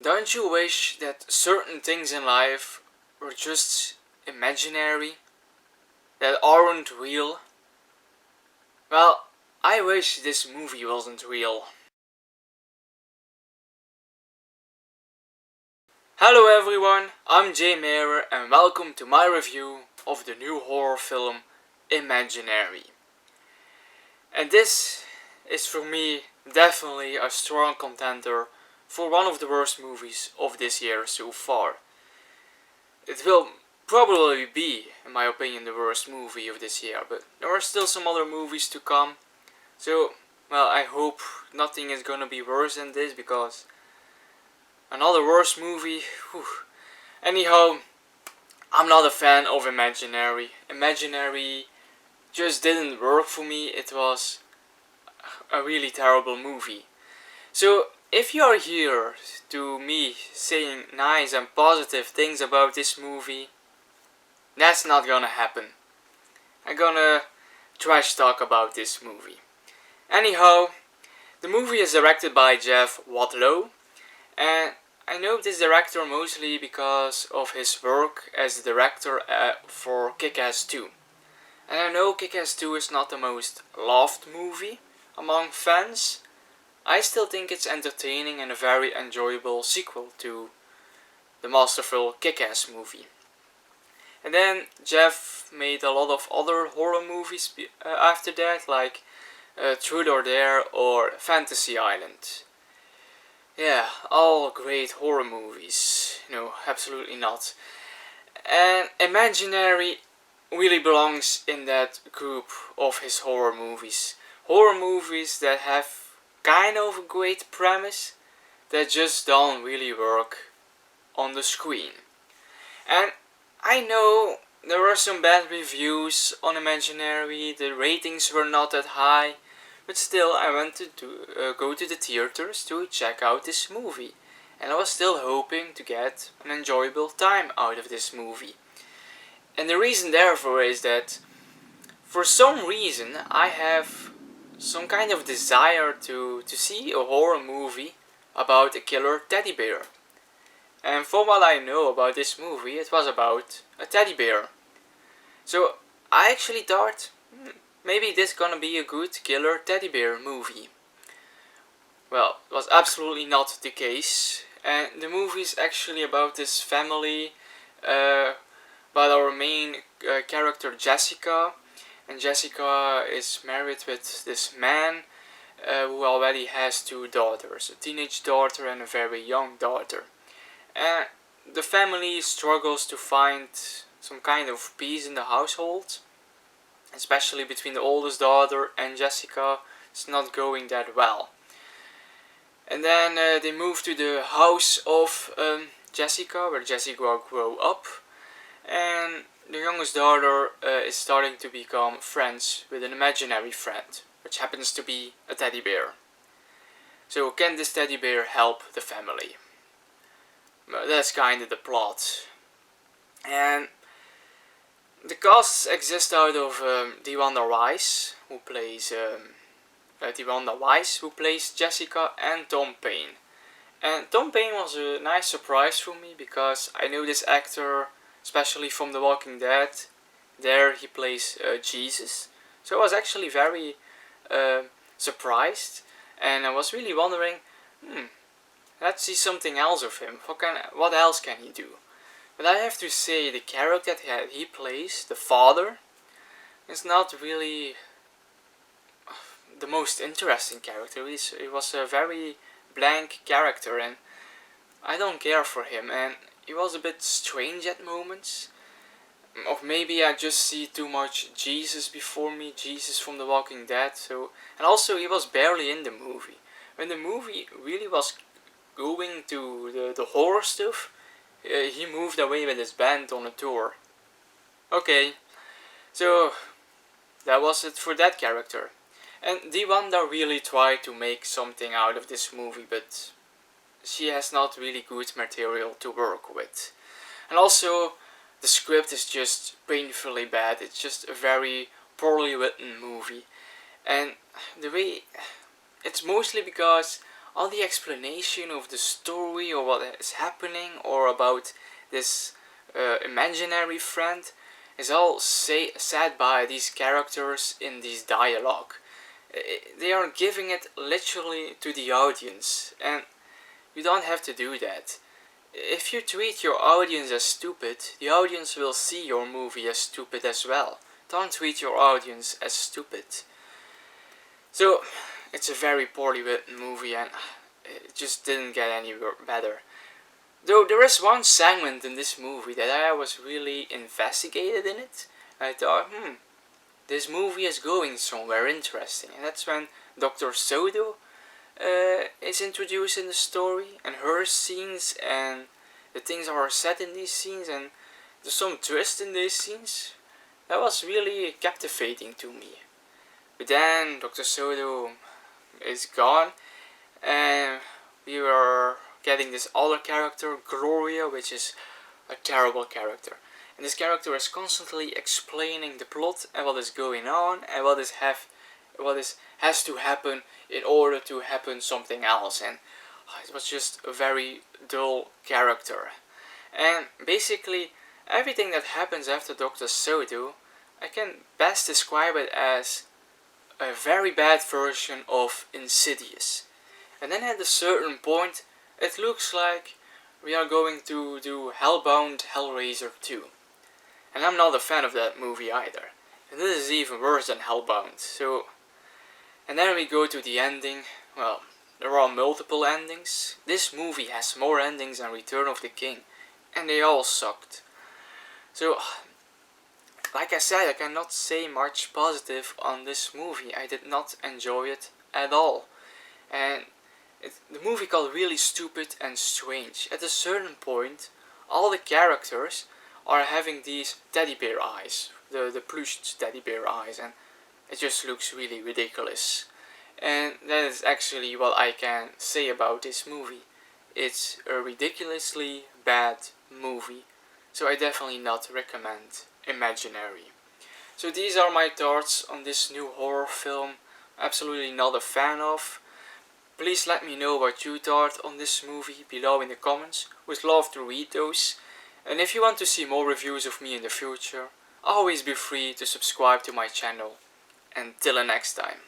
Don't you wish that certain things in life were just imaginary? That aren't real? Well, I wish this movie wasn't real. Hello everyone, I'm Jay Mayer and welcome to my review of the new horror film Imaginary. And this is for me definitely a strong contender for one of the worst movies of this year so far. It will probably be, in my opinion, the worst movie of this year, but there are still some other movies to come. So, well, I hope nothing is gonna be worse than this, because another worse movie, whew. Anyhow, I'm not a fan of Imaginary. Imaginary just didn't work for me. It was a really terrible movie. So, if you are here to me saying nice and positive things about this movie, that's not gonna happen. I'm gonna trash talk about this movie. Anyhow, the movie is directed by Jeff Wadlow, and I know this director mostly because of his work as the director for Kick-Ass 2. And I know Kick-Ass 2 is not the most loved movie among fans. I still think it's entertaining and a very enjoyable sequel to the masterful Kick-Ass movie. And then Jeff made a lot of other horror movies after that, like Truth or Dare or Fantasy Island. Yeah, all great horror movies. No, absolutely not. And Imaginary really belongs in that group of his horror movies. Horror movies that have kind of a great premise that just don't really work on the screen. And I know there were some bad reviews on Imaginary, the ratings were not that high, but still I wanted to go to the theaters to check out this movie. And I was still hoping to get an enjoyable time out of this movie. And the reason therefore is that for some reason I have some kind of desire to see a horror movie about a killer teddy bear. And from what I know about this movie, it was about a teddy bear. So I actually thought, maybe this gonna be a good killer teddy bear movie. Well, it was absolutely not the case. And the movie is actually about this family, about our main character Jessica. And Jessica is married with this man who already has two daughters, a teenage daughter and a very young daughter. And the family struggles to find some kind of peace in the household, especially between the oldest daughter and Jessica. It's not going that well. And then they move to the house of Jessica, where Jessica grew up, and the youngest daughter is starting to become friends with an imaginary friend, which happens to be a teddy bear. So can this teddy bear help the family? Well, that's kind of the plot. And the casts exist out of DeWanda Wise, who plays Jessica, and Tom Payne. And Tom Payne was a nice surprise for me because I know this actor, especially from The Walking Dead. There he plays Jesus. So I was actually very surprised, and I was really wondering, let's see something else of him. What else can he do? But I have to say, the character that he plays, the father, is not really the most interesting character. He was a very blank character, and I don't care for him. And he was a bit strange at moments. Or maybe I just see too much Jesus before me, Jesus from The Walking Dead. And also he was barely in the movie. When the movie really was going to the horror stuff, he moved away with his band on a tour. Okay, so that was it for that character. And DeWanda really tried to make something out of this movie, but she has not really good material to work with. And also, the script is just painfully bad. It's just a very poorly written movie. And the way... it's mostly because all the explanation of the story or what is happening or about this imaginary friend is all said by these characters in this dialogue. They are giving it literally to the audience, and you don't have to do that. If you treat your audience as stupid, the audience will see your movie as stupid as well. Don't treat your audience as stupid. So, it's a very poorly written movie and it just didn't get any better. Though there is one segment in this movie that I was really investigated in it. I thought, this movie is going somewhere interesting. And that's when Dr. Sodo is introduced in the story, and her scenes and the things that are said in these scenes, and there's some twist in these scenes. That was really captivating to me. But then Dr. Sodo is gone, and we were getting this other character, Gloria, which is a terrible character. And this character is constantly explaining the plot and what is going on and what has to happen in order to happen something else. And it was just a very dull character. And basically everything that happens after Dr. Sodo, I can best describe it as a very bad version of Insidious. And then at a certain point it looks like we are going to do Hellbound Hellraiser 2. And I'm not a fan of that movie either. And this is even worse than Hellbound. So, and then we go to the ending. Well, there are multiple endings. This movie has more endings than Return of the King. And they all sucked. So, like I said, I cannot say much positive on this movie. I did not enjoy it at all. And the movie got really stupid and strange. At a certain point, all the characters are having these teddy bear eyes, the plush teddy bear eyes, and it just looks really ridiculous. And that is actually what I can say about this movie. It's a ridiculously bad movie, so I definitely not recommend Imaginary. So these are my thoughts on this new horror film. Absolutely not a fan of. Please let me know what you thought on this movie below in the comments. Would love to read those. And if you want to see more reviews of me in the future, always be free to subscribe to my channel. Until the next time.